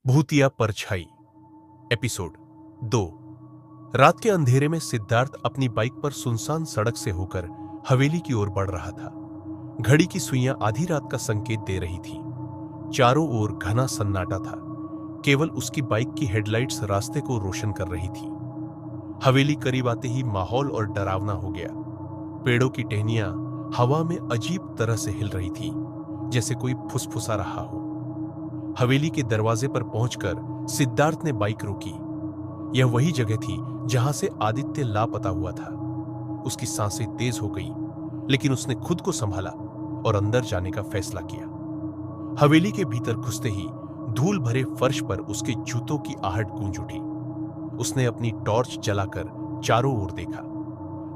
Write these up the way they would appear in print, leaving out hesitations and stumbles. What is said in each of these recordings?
भूतिया परछाई एपिसोड 2। रात के अंधेरे में सिद्धार्थ अपनी बाइक पर सुनसान सड़क से होकर हवेली की ओर बढ़ रहा था। घड़ी की सुइयां आधी रात का संकेत दे रही थीं। चारों ओर घना सन्नाटा था। केवल उसकी बाइक की हेडलाइट्स रास्ते को रोशन कर रही थी। हवेली करीब आते ही माहौल और डरावना हो गया। पेड़ों की टहनियां हवा में अजीब तरह से हिल रही थी, जैसे कोई फुसफुसा रहा हो। हवेली के दरवाजे पर पहुंचकर सिद्धार्थ ने बाइक रोकी। यह वही जगह थी जहां से आदित्य लापता हुआ था। उसकी सांसें तेज हो गई, लेकिन उसने खुद को संभाला और अंदर जाने का फैसला किया। हवेली के भीतर घुसते ही धूल भरे फर्श पर उसके जूतों की आहट गूंज उठी। उसने अपनी टॉर्च जलाकर चारों ओर देखा।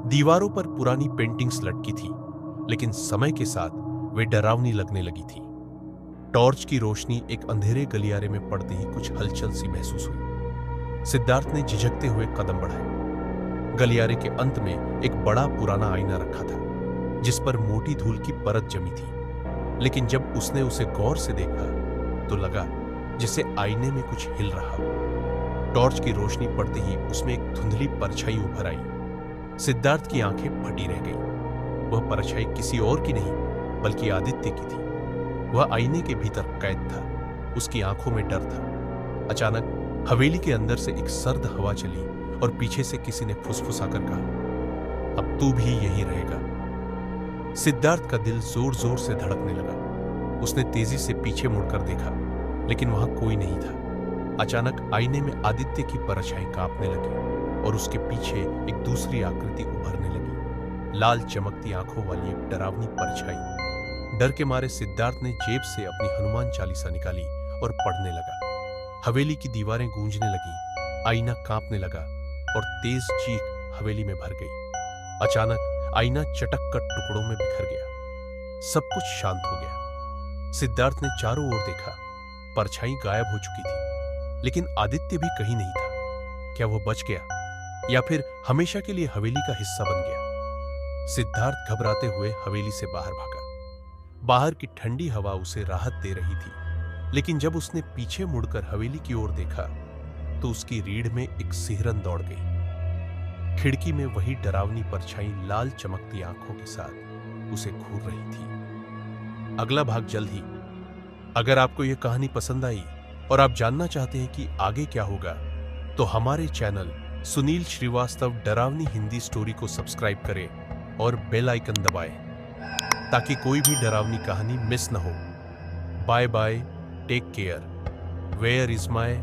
दीवारों पर पुरानी पेंटिंग्स लटकी थी, लेकिन समय के साथ वे डरावनी लगने लगी थी। टॉर्च की रोशनी एक अंधेरे गलियारे में पड़ते ही कुछ हलचल सी महसूस हुई। सिद्धार्थ ने झिझकते हुए कदम बढ़ाए। गलियारे के अंत में एक बड़ा पुराना आईना रखा था, जिस पर मोटी धूल की परत जमी थी। लेकिन जब उसने उसे गौर से देखा तो लगा जैसे आईने में कुछ हिल रहा हो। टॉर्च की रोशनी पड़ते ही उसमें एक धुंधली परछाई उभर आई। सिद्धार्थ की आंखें फटी रह गईं। वह परछाई किसी और की नहीं, बल्कि आदित्य की थी। वह आईने के भीतर कैद था। उसकी आंखों में डर था। अचानक हवेली के अंदर से एक सर्द हवा चली और पीछे से किसी ने फुसफुसाकर कहा, अब तू भी यहीं रहेगा। सिद्धार्थ का दिल जोर जोर से धड़कने लगा। उसने तेजी से पीछे मुड़कर देखा, लेकिन वहां कोई नहीं था। अचानक आईने में आदित्य की परछाई कांपने लगी और उसके पीछे एक दूसरी आकृति उभरने लगी। लाल चमकती आंखों वाली एक डरावनी परछाई। डर के मारे सिद्धार्थ ने जेब से अपनी हनुमान चालीसा निकाली और पढ़ने लगा। हवेली की दीवारें गूंजने लगी, आईना कांपने लगा और तेज चीख हवेली में भर गई। अचानक आईना चटक कर टुकड़ों में बिखर गया। सब कुछ शांत हो गया। सिद्धार्थ ने चारों ओर देखा। परछाई गायब हो चुकी थी, लेकिन आदित्य भी कहीं नहीं था। क्या वह बच गया, या फिर हमेशा के लिए हवेली का हिस्सा बन गया? सिद्धार्थ घबराते हुए हवेली से बाहर भागा। बाहर की ठंडी हवा उसे राहत दे रही थी, लेकिन जब उसने पीछे मुड़कर हवेली की ओर देखा तो उसकी रीढ़ में एक सिहरन दौड़ गई। खिड़की में वही डरावनी परछाई लाल चमकती आंखों के साथ उसे घूर रही थी। अगला भाग जल्द ही। अगर आपको यह कहानी पसंद आई और आप जानना चाहते हैं कि आगे क्या होगा, तो हमारे चैनल सुनील श्रीवास्तव डरावनी हिंदी स्टोरी को सब्सक्राइब करें और बेल आइकन दबाएं, ताकि कोई भी डरावनी कहानी मिस न हो। Bye bye, take care. Where is my